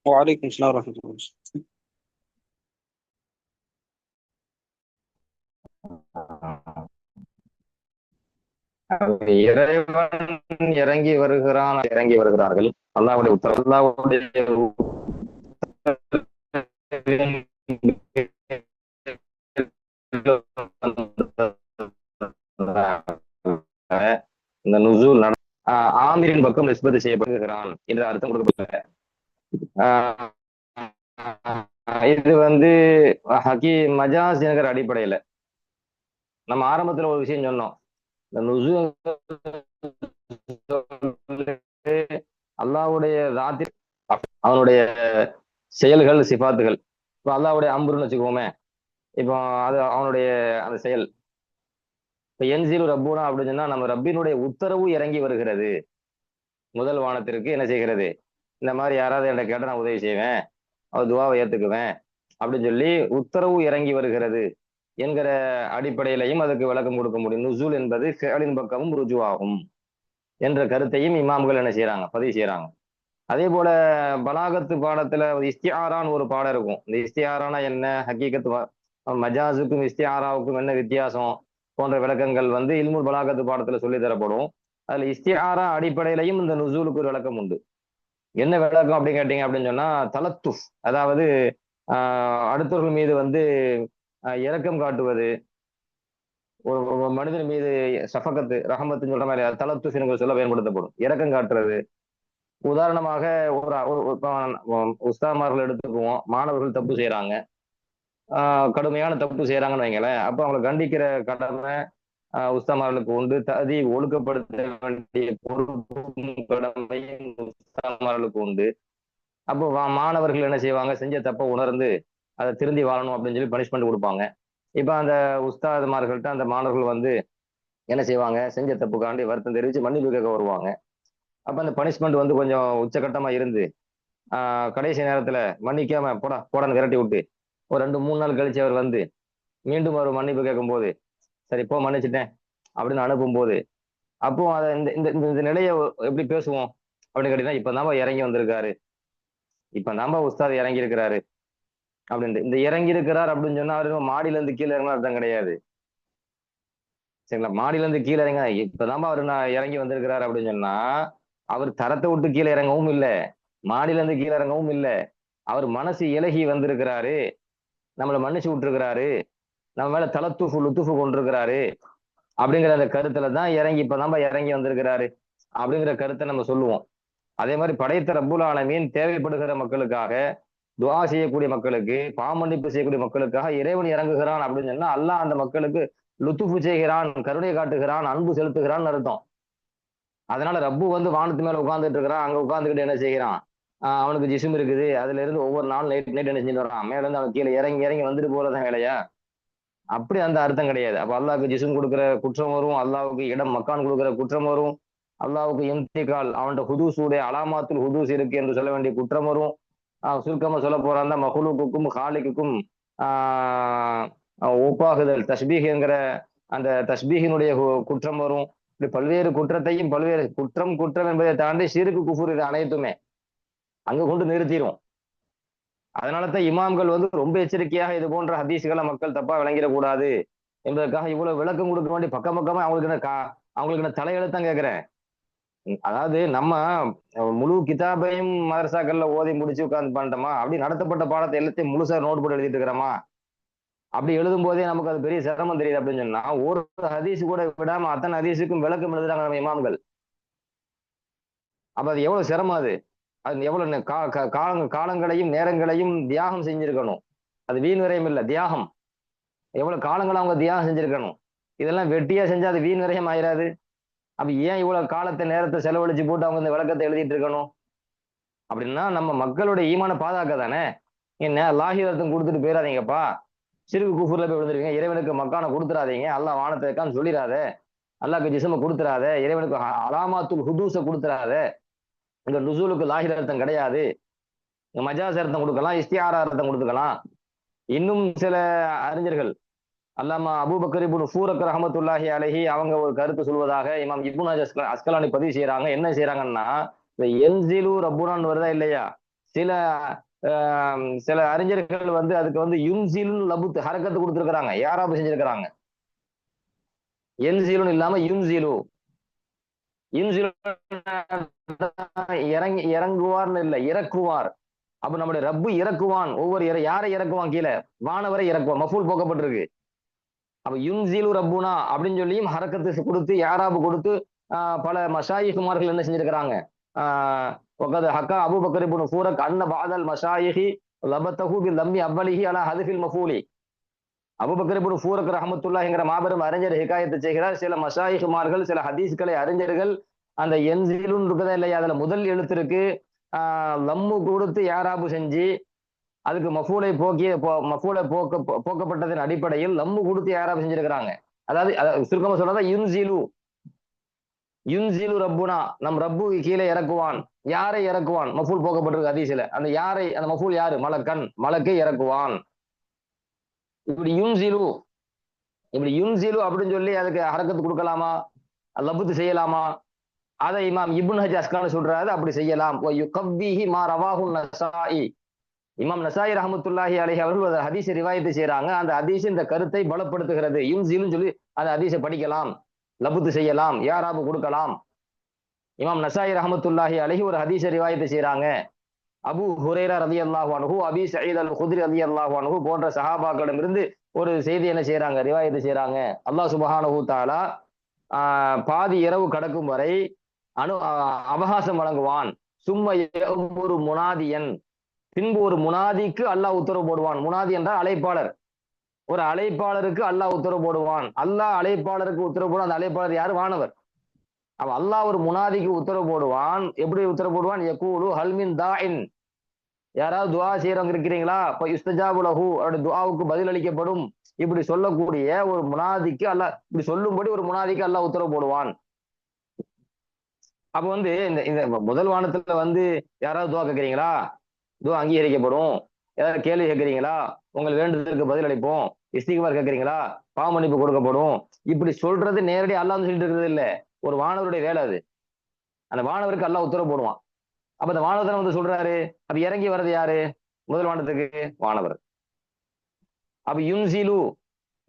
وعليكم السلام ورحمة الله. இறைவன் இறங்கி வருகிறான், இறங்கி வருகிறார்கள். அல்லாஹ்வுடைய உத்தரவு, அல்லாஹ்வுடைய இந்த நுசூல் ஆமீரின் பக்கம் நிஸ்பத்து செய்யப்படுகிறான் என்ற அர்த்தம் கொடுக்கப்பட்ட இது வந்து மஜாஸ் என்கிற அடிப்படையில நம்ம ஆரம்பத்துல ஒரு விஷயம் சொன்னோம். இந்த நுசூல் அல்லாஹ்வுடைய ராத்தி அவனுடைய செயல்கள் சிபாத்துகள். இப்போ அல்லாஹ்வுடைய அம்புன்னு வச்சுக்கோமே, இப்போ அது அவனுடைய அந்த செயல். இப்போ என்சிலு ரப்புனா அப்படின்னு சொன்னா நம்ம ரப்பினுடைய உத்தரவு இறங்கி வருகிறது. முதல் வானத்திற்கு என்ன செய்கிறது? இந்த மாதிரி யாராவது என்கிட்ட கேட்ட நான் உதவி செய்வேன், அவர் துவாவை ஏத்துக்குவேன் அப்படின்னு சொல்லி உத்தரவு இறங்கி வருகிறது என்கிற அடிப்படையிலையும் அதுக்கு விளக்கம் கொடுக்க முடியும். நுசூல் என்பது ஃபிஅலின் பக்கமும் ருஜுவாகும் என்ற கருத்தையும் இமாம்கள் என்ன செய்யறாங்க, பதிவு செய்யறாங்க. அதே போல பலாகத்து பாடத்துல இஸ்திஆரான்னு ஒரு பாடம் இருக்கும். இந்த இஸ்திஆரானா என்ன, ஹக்கீகத்து மஜாஸுக்கும் இஸ்திஆராவுக்கும் என்ன வித்தியாசம் போன்ற விளக்கங்கள் வந்து இல்முல் பலாகத்து பாடத்துல சொல்லி தரப்படும். அதுல இஸ்திஆரா அடிப்படையிலையும் இந்த நுசூலுக்கு ஒரு விளக்கம் உண்டு. என்ன விளக்கம் அப்படின்னு கேட்டீங்க அப்படின்னு சொன்னா, தலத்துஃப், அதாவது அடுத்தவர்கள் மீது வந்து இரக்கம் காட்டுவது, ஒரு மனிதன் மீது சஃபகத்து ரஹமத்துன்னு சொல்ற மாதிரி தலத்துஃப் சொல்ல பயன்படுத்தப்படும். இரக்கம் காட்டுறது. உதாரணமாக ஒரு உஸ்தாமார்கள் எடுத்துக்குவோம். மாணவர்கள் தப்பு செய்யறாங்க, கடுமையான தப்பு செய்யறாங்கன்னு வைங்களேன். அப்ப அவங்களை கண்டிக்கிற கடமை உஸ்தாமார்களுக்கு உண்டு. ததி ஒழுக்கப்படுத்த வேண்டிய பொறுப்பும் கடமையும் உஸ்தாமார்களுக்கு உண்டு. அப்போ மாணவர்கள் என்ன செய்வாங்க, செஞ்ச தப்பை உணர்ந்து அதை திருந்தி வாழணும் அப்படின்னு சொல்லி பனிஷ்மெண்ட் கொடுப்பாங்க. இப்ப அந்த உஸ்தாதுமார்கள்ட்ட அந்த மாணவர்கள் வந்து என்ன செய்வாங்க, செஞ்ச தப்புக்காண்டி வருத்தம் தெரிவித்து மன்னிப்பு கேட்க வருவாங்க. அப்ப அந்த பனிஷ்மெண்ட் வந்து கொஞ்சம் உச்சகட்டமா இருந்து கடைசி நேரத்துல மன்னிக்காம போடா போடான்னு விரட்டி விட்டு ஒரு 2-3 நாள் கழிச்சு அவர் வந்து மீண்டும் ஒரு மன்னிப்பு கேட்கும் போது, சரி இப்போ மன்னிச்சிட்டேன் அப்படின்னு அனுப்பும் போது, அப்போ அதை இந்த இந்த இந்த நிலையை எப்படி பேசுவோம் அப்படின்னு கேட்டீங்கன்னா, இப்ப நாம இறங்கி வந்திருக்காரு, இப்ப நாம உஸ்தாத் இறங்கி இருக்கிறாரு அப்படின்ட்டு. இந்த இறங்கி இருக்கிறார் அப்படின்னு சொன்னா அவரு மாடியில இருந்து கீழே இறங்கின அர்த்தம் கிடையாது. சரிங்களா? மாடியில இருந்து கீழே இறங்க இப்பதான் அவரு நான் இறங்கி வந்திருக்கிறாரு அப்படின்னு சொன்னா அவர் தரத்தை விட்டு கீழே இறங்கவும் இல்லை, மாடியில இருந்து கீழே இறங்கவும் இல்லை. அவர் மனசு இலகி வந்திருக்கிறாரு, நம்மளை மன்னிச்சு விட்டுருக்கிறாரு, நம்ம மேல தலத்துஃபு லுத்துஃபு கொண்டிருக்கிறாரு அப்படிங்கிற அந்த கருத்துல தான் இறங்கி இப்பதான் இறங்கி வந்திருக்கிறாரு அப்படிங்கிற கருத்தை நம்ம சொல்லுவோம். அதே மாதிரி படைத்த ரப்புல் ஆலமீன் தேவைப்படுகிற மக்களுக்காக, துவா செய்யக்கூடிய மக்களுக்கு, பாமன்னிப்பு செய்யக்கூடிய மக்களுக்காக இறைவன் இறங்குகிறான் அப்படின்னு சொன்னா அல்லாஹ் அந்த மக்களுக்கு லுத்துஃபு செய்கிறான், கருணை காட்டுகிறான், அன்பு செலுத்துகிறான்னு அர்த்தம். அதனால ரப்பு வந்து வானத்து மேல உட்கார்ந்துட்டு இருக்கிறான், அங்க உட்கார்ந்துக்கிட்டு என்ன செய்கிறான், அவனுக்கு ஜிஸ்ம் இருக்குது, அதுல இருந்து ஒவ்வொரு நாள் நைட் நைட் என்ன செஞ்சுட்டு வரான், மேல இருந்து அவன் கீழே இறங்கி இறங்கி வந்துட்டு போறதான் வேலையா? அப்படி அந்த அர்த்தம் கிடையாது. அப்ப அல்லாஹ்வுக்கு ஜிஸ்ம் கொடுக்குற குற்றம் வரும், அல்லாஹ்வுக்கு இடம் மக்கான் கொடுக்குற குற்றம் வரும், அல்லாஹ்வுக்கு இம்திகால் அவன்கிட்ட ஹுதூஸுடைய அலாமாத்துல் ஹுதூஸ் இருக்கு என்று சொல்ல வேண்டிய குற்றம் வரும். சுருக்கமா சொல்ல போறாந்தா மஹ்லூக்குக்கும் ஹாலிக்குக்கும் ஆஹ் ஒப்பாகுதல் தஸ்பீஹ் என்கிற அந்த தஸ்பீஹினுடைய குற்றம் வரும். இப்படி பல்வேறு குற்றத்தையும் பல்வேறு குற்றம் குற்றம் என்பதை தாண்டி ஷிர்கு குஃபுர் இது அனைத்துமே அங்க கொண்டு நிறுத்திடும். அதனாலதான் இமாம்கள் வந்து ரொம்ப எச்சரிக்கையாக இது போன்ற ஹதீஸ்களை மக்கள் தப்பா விளங்கிடக்கூடாது என்பதற்காக இவ்வளவு விளக்கம் கொடுக்க வேண்டிய பக்கம் பக்கமா அவங்களுக்கு என்ன தலையெழுத்தான் கேட்கிறேன். அதாவது நம்ம முழு கிதாபையும் மதரசாக்கள்ல ஓதி முடிச்சு உட்கார்ந்து பண்ணிட்டோமா, அப்படி நடத்தப்பட்ட பாடத்தை எல்லாத்தையும் முழுசா நோட் போட்டு எழுதிட்டு இருக்கிறோமா, அப்படி எழுதும் போதே நமக்கு அது பெரிய சிரமம் தெரியுது அப்படின்னு சொன்னா ஒரு ஹதீஸ் கூட விடாம அத்தனை ஹதீஸுக்கும் விளக்கம் எழுதுறாங்க நம்ம இமாம்கள். அப்ப அது எவ்வளவு சிரமம், அது எவ்வளவு காலங்களையும் நேரங்களையும் தியாகம் செஞ்சிருக்கணும். அது வீண் விரயம் இல்லை, தியாகம். எவ்வளவு காலங்களை அவங்க தியாகம் செஞ்சிருக்கணும். இதெல்லாம் வெட்டியா செஞ்சா அது வீண் விரயம் ஆயிராது. அப்ப ஏன் இவ்வளவு காலத்தை நேரத்தை செலவழிச்சு போட்டு அவங்க இந்த விளக்கத்தை எழுதிட்டு இருக்கணும்? அப்படின்னா நம்ம மக்களுடைய ஈமான பாதுகாக்க தானே. என்ன லாஹிரத்தம் கொடுத்துட்டு போயிடாதீங்கப்பா, சிறுகு குஃபுர்ல போய் விழுந்துருவீங்க, இறைவனுக்கு மக்கான கொடுத்துடாதீங்க, அல்லாஹ் வானத்தை இருக்கான்னு சொல்லிடாத, அல்லாஹ்க்கு ஜிஸ்ம கொடுத்துடாத, இறைவனுக்கு அலாமாத்துல் ஹுதூஸ கொடுத்துடாத, இந்த நுசூலுக்கு லாஹிர் அர்த்தம் கிடையாது, மஜாஸ் அர்த்தம் கொடுக்கலாம், இஸ்தியாரா அர்த்தம் கொடுத்துக்கலாம். இன்னும் சில அறிஞர்கள் அல்லாமா அபூபக்கர் இப்னு ஃபூரக் ரஹமத்துல்லாஹி அலைஹி அவங்க ஒரு கருத்து சொல்வதாக இமாம் இப்னு அஸ்கலானி பதிவு செய்யறாங்க. என்ன செய்யறாங்கன்னா, இந்த என்சிலு ரப்புனான்னு வருதா இல்லையா, சில சில அறிஞர்கள் வந்து அதுக்கு வந்து யுன்சிலுன்னு லபுத் ஹரக்கத்து கொடுத்துருக்காங்க, யாராபு செஞ்சிருக்கிறாங்க. என்சிலுன்னு இல்லாம யுன்சிலு. யுன்சிலு இறங்குவார்னு இல்ல, இறக்குவார். அப்ப நம்முடைய ரப்பு இறக்குவான். ஒவ்வொரு யாரை இறக்குவான்? கீழே வானவரை இறக்குவான். மஃபூல் போக்கப்பட்டிருக்கு. அப்ப யுன்சிலு ரப்புனா அப்படின்னு சொல்லியும் ஹரக்கத்து கொடுத்து யாராபு கொடுத்து பல மஷாயிகுமார்கள் என்ன செஞ்சிருக்கிறாங்க. ஹக்கா அபூபக்கர் இப்னு ஃபூரக் அன்ன பாதல் மஷாயிஹி லபத்தஹு பில் லம்மி அவ்வலிஹி அலா ஹதுஃபில் மஃபூலி. அபூபக்கர் இப்னு ஃபூரக் ரஹ்மத்துல்லாஹிங்கிற மாபெரும் அறிஞர் ஹிகாயத்து செய்கிறார். சில மஷாயிகுமார்கள், சில ஹதீஸ்களை அறிஞர்கள் அந்த என்சிலுன்னு இருக்குதா இல்லையா, அதுல முதல் எழுத்திற்கு லம்மு கொடுத்து யாராபு செஞ்சு அதுக்கு போக்கப்பட்டதன் அடிப்படையில் லம்மு கொடுத்து யாராபு செஞ்சிருக்கிறாங்க. அதாவது சுருக்கமா சொல்றதா யுன்சிலு. யுன்சிலு ரப்புனா, நம் ரப்பு கீழே இறக்குவான். யாரை இறக்குவான்? மஃபூல் போக்கப்பட்டிருக்கு ஹதீஸ்ல. அந்த யாரை, அந்த மஃபூல் யாரு? மலக்கன், மலக்கை இறக்குவான். இப்படி யுன்சிலு, இப்படி யுன்சிலு அப்படின்னு சொல்லி அதுக்கு ஹரக்கத்து கொடுக்கலாமா, லபுத்து செய்யலாமா? அதை இமாம் இப்னு ஹஜர் அஸ்கலானி சொல்றாரு, அப்படி செய்யலாம். மா ரவாஹு நஸாஇ. இமாம் நஸாயி ரஹ்மத்துல்லாஹி அலைஹி அவர்கள் ஹதீஸை ரிவாயத்து செய்யறாங்க. அந்த ஹதீஸ் இந்த கருத்தை பலப்படுத்துகிறது. யுன்சிலுன்னு சொல்லி அந்த ஹதீஸை படிக்கலாம், லபுத்து செய்யலாம், யாராபு கொடுக்கலாம். இமாம் நஸாயி ரஹ்மத்துல்லாஹி அலைஹி ஒரு ஹதீஸை ரிவாயத்து செய்யறாங்க. அபு ஹுரைரா ரலியல்லாஹு அன்ஹு, அபி சயீத் அல் குத்ரி ரலியல்லாஹு அன்ஹு போன்ற சஹாபாக்களிடமிருந்து ஒரு செய்தி என்ன செய்யறாங்க, ரிவாயத்து செய்யறாங்க. அல்லாஹ் சுப்ஹானஹு தஆலா பாதி இரவு கடக்கும் வரை அவகாசம் வழங்குவான். சும்ம ஒரு முனாதியன், பின்பு ஒரு முனாதிக்கு அல்லாஹ் உத்தரவு போடுவான். முனாதி என்றால் அழைப்பாளர். ஒரு அழைப்பாளருக்கு அல்லாஹ் உத்தரவு போடுவான். அல்லாஹ் அழைப்பாளருக்கு உத்தரவு போடுவான். அந்த அழைப்பாளர் யாரு? வானவர். அப்ப அல்லாஹ் ஒரு முனாதிக்கு உத்தரவு போடுவான். எப்படி உத்தரவு போடுவான்? யகூலு ஹல்மின் தாஇன், யாராவது துஆ செய்யறவங்க இருக்கிறீங்களா? இப்ப யுஸ்தஜாபு லஹு, அவருடைய துஆவுக்கு பதில் அளிக்கப்படும். இப்படி சொல்லக்கூடிய ஒரு முனாதிக்கு அல்லாஹ், இப்படி சொல்லும்படி ஒரு முனாதிக்கு அல்லாஹ் உத்தரவு போடுவான். அப்ப வந்து இந்த முதல் வானத்துல வந்து யாராவது துஆ கேட்கிறீங்களா? துஆ அங்கீகரிக்கப்படும். ஏதாவது கேள்வி கேட்கிறீங்களா? உங்கள் வேண்டுதலுக்கு பதில் அளிப்போம். இஸ்திக்பார் கேட்கிறீங்களா? பாவ மன்னிப்பு கொடுக்கப்படும். இப்படி சொல்றது நேரடி அல்லாஹ் சொல்லிட்டு இருக்கிறது இல்ல, ஒரு வானவருடைய வேலை அது. அந்த வானவருக்கு அல்லாஹ் உத்தரவு போடுவான். அப்ப அந்த வானவர் வந்து சொல்றாரு. அப்ப இறங்கி வர்றது யாரு? முதல் வானத்துக்கு வானவர். அப்ப யுன்சிலு,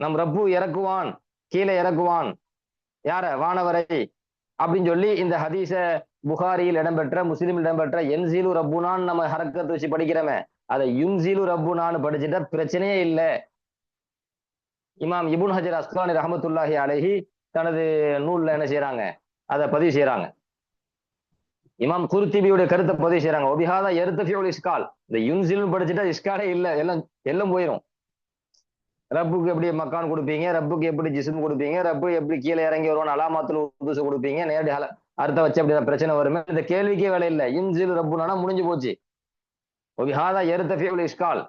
நம் ரப்பு இறக்குவான், கீழே இறக்குவான். யார? வானவரை. அப்படின்னு சொல்லி இந்த ஹதீஸ புகாரியில் இடம்பெற்ற, முஸ்லீமில் இடம்பெற்ற என்சிலு ரப்புனான்னு நம்ம ஹரக்கத்து வச்சு படிக்கிறோமே, அதை யுன்சிலு ரப்புனான்னு படிச்சுட்டா பிரச்சனையே இல்லை. இமாம் இப்னு ஹஜர் அஸ்கலானி ரஹ்மத்துல்லாஹி அலைஹி தனது நூல்ல என்ன செய்யறாங்க, அதை பதிவு செய்யறாங்க. இமாம் குர்திபியுடைய கருத்தை பதிவு செய்யறாங்க. ஒபிஹாதா எர்தஃபியுல் இஸ்கால். இந்த யுன்சில்னு படிச்சுட்டா இஸ்காலே இல்ல, எல்லாம் எல்லாம் போயிடும். ரப்புக்கு எப்படி மக்கான் கொடுப்பீங்க, ரப்புக்கு எப்படி ஜிஸ்ம் கொடுப்பீங்க, ரப்பு எப்படி கீழே இறங்கி வருவான், அலாமாத்துல உதுசு கொடுப்பீங்க, நேரடி அர்த்தம் வச்சு அப்படி பிரச்சனை வருமே, இந்த கேள்விக்கே வேலை இல்லை. யுன்சில் ரப்புனா முடிஞ்சு போச்சு. ஒபிஹாதா எர்தஃபியுல் இஸ்கால்.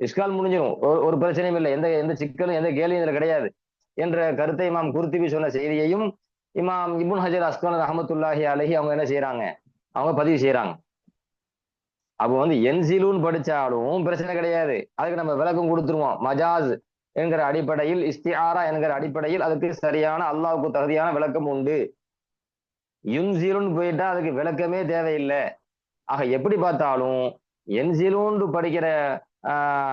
இஸ்கால் முடிஞ்சிடும். ஒரு பிரச்சனையும் இல்லை, எந்த எந்த சிக்கலும் எந்த கேள்வியும் இதுல கிடையாது என்ற கருத்தை இமாம் குர்திபி சொன்ன செய்தியையும் இமாம் இப்னு ஹஜர் அஸ்கலானி ரஹ்மத்துல்லாஹி அலைஹி அவங்க என்ன செய்யறாங்க, அவங்க பதிவு செய்யறாங்க. அப்போ வந்து என்சிலுன்னு படிச்சாலும் பிரச்சனை கிடையாது. அதுக்கு நம்ம விளக்கம் கொடுத்துருவோம். மஜாஸ் என்கிற அடிப்படையில், இஸ்திஆரா என்கிற அடிப்படையில் அதுக்கு சரியான அல்லாஹ்வுக்கு தகுதியான விளக்கம் உண்டு. யுன்சிலுன்னு போயிட்டா அதுக்கு விளக்கமே தேவையில்லை. ஆக எப்படி பார்த்தாலும் என்சிலுன்னு படிக்கிற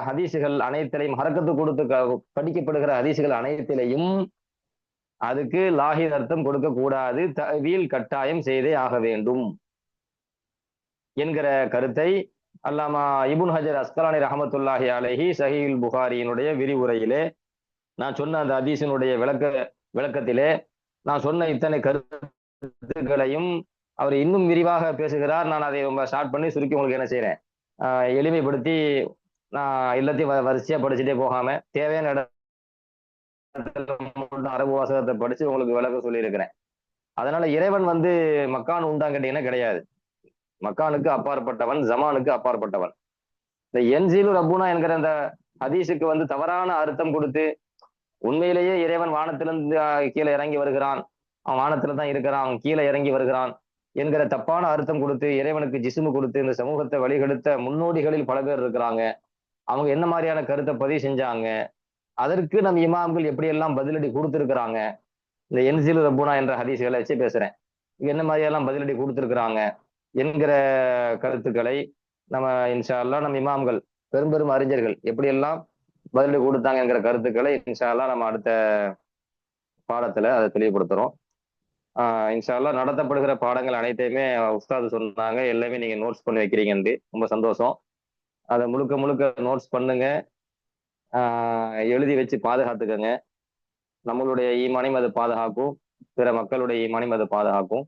ஹதீசுகள் அனைத்திலையும், ஹரக்கத்து கொடுத்து படிக்கப்படுகிற ஹதீசுகள் அனைத்திலையும் அதுக்கு லாஹிர் அர்த்தம் கொடுக்க கூடாது, தஅவீல் கட்டாயம் செய்தே ஆக வேண்டும் என்கிற கருத்தை அல்லாமா இப்னு ஹஜர் அஸ்கலானி ரஹ்மத்துல்லாஹி அலைஹி சஹீஹுல் புகாரியினுடைய விரிவுரையிலே நான் சொன்ன அந்த ஹதீஸினுடைய விளக்கத்திலே நான் சொன்ன இத்தனை கருத்துக்களையும் அவர் இன்னும் விரிவாக பேசுகிறார். நான் அதை ரொம்ப ஷார்ட் பண்ணி சுருக்கி உங்களுக்கு என்ன செய்யறேன், எளிமைப்படுத்தி நான் எல்லாத்தையும் வரிசையா படிச்சுட்டே போகாம தேவையான இடத்துல அரபு வாசகத்தை படிச்சு உங்களுக்கு விளக்கம் சொல்லியிருக்கிறேன். அதனால இறைவன் வந்து மக்கான் உண்டான் கேட்டீங்கன்னா கிடையாது. மக்கானுக்கு அப்பாற்பட்டவன், ஜமானுக்கு அப்பாற்பட்டவன். இந்த என்சிலு ரப்புனா என்கிற அந்த ஹதீஸுக்கு வந்து தவறான அர்த்தம் கொடுத்து உண்மையிலேயே இறைவன் வானத்திலிருந்து கீழே இறங்கி வருகிறான், அவன் வானத்துல தான் இருக்கிறான், அவன் கீழே இறங்கி வருகிறான் என்கிற தப்பான அர்த்தம் கொடுத்து இறைவனுக்கு ஜிஸ்மு கொடுத்து இந்த சமூகத்தை வழிகெடுத்த முன்னோடிகளில் பல பேர் இருக்கிறாங்க. அவங்க என்ன மாதிரியான கருத்தை பதிவு செஞ்சாங்க, அதற்கு நம் இமாம்கள் எப்படியெல்லாம் பதிலடி கொடுத்துருக்குறாங்க. இந்த என்சிலு ரப்புனா என்ற ஹதீஸ்களை வச்சு பேசுறேன். என்ன மாதிரியெல்லாம் பதிலடி கொடுத்துருக்குறாங்க, என்கிற கருத்துக்களை நம்ம இன்ஷா அல்லாஹ் நம்ம இமாம்கள் பெரும் பெரும் அறிஞர்கள் எப்படியெல்லாம் பதில் கொடுத்தாங்க என்கிற கருத்துக்களை இன்ஷா அல்லாஹ் நம்ம அடுத்த பாடத்துல அதை தெளிவுபடுத்துறோம். இன்ஷா அல்லாஹ் நடத்தப்படுகிற பாடங்கள் அனைத்தையுமே உஸ்தாது சொன்னாங்க, எல்லாமே நீங்க நோட்ஸ் பண்ணி வைக்கிறீங்கன்னு ரொம்ப சந்தோஷம். அதை முழுக்க முழுக்க நோட்ஸ் பண்ணுங்க, எழுதி வச்சு பாதுகாத்துக்கங்க. நம்மளுடைய ஈமானையும் அது பாதுகாக்கும், பிற மக்களுடைய ஈமானையும் அது பாதுகாக்கும்.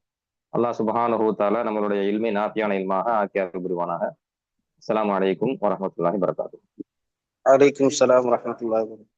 அல்லாஹ் சுப்ஹானஹு வ தஆலா நம்மளுடைய இல்மை நாஃபியான இல்மாக ஆக்கி அருள் புரிவானாக. அஸ்ஸலாமு அலைக்கும் வரஹ்மத்துல்லாஹி வபரகாத்துஹு. அலைக்கும் ஸலாம் வரஹ்மத்துல்லாஹி வபரகாத்துஹு.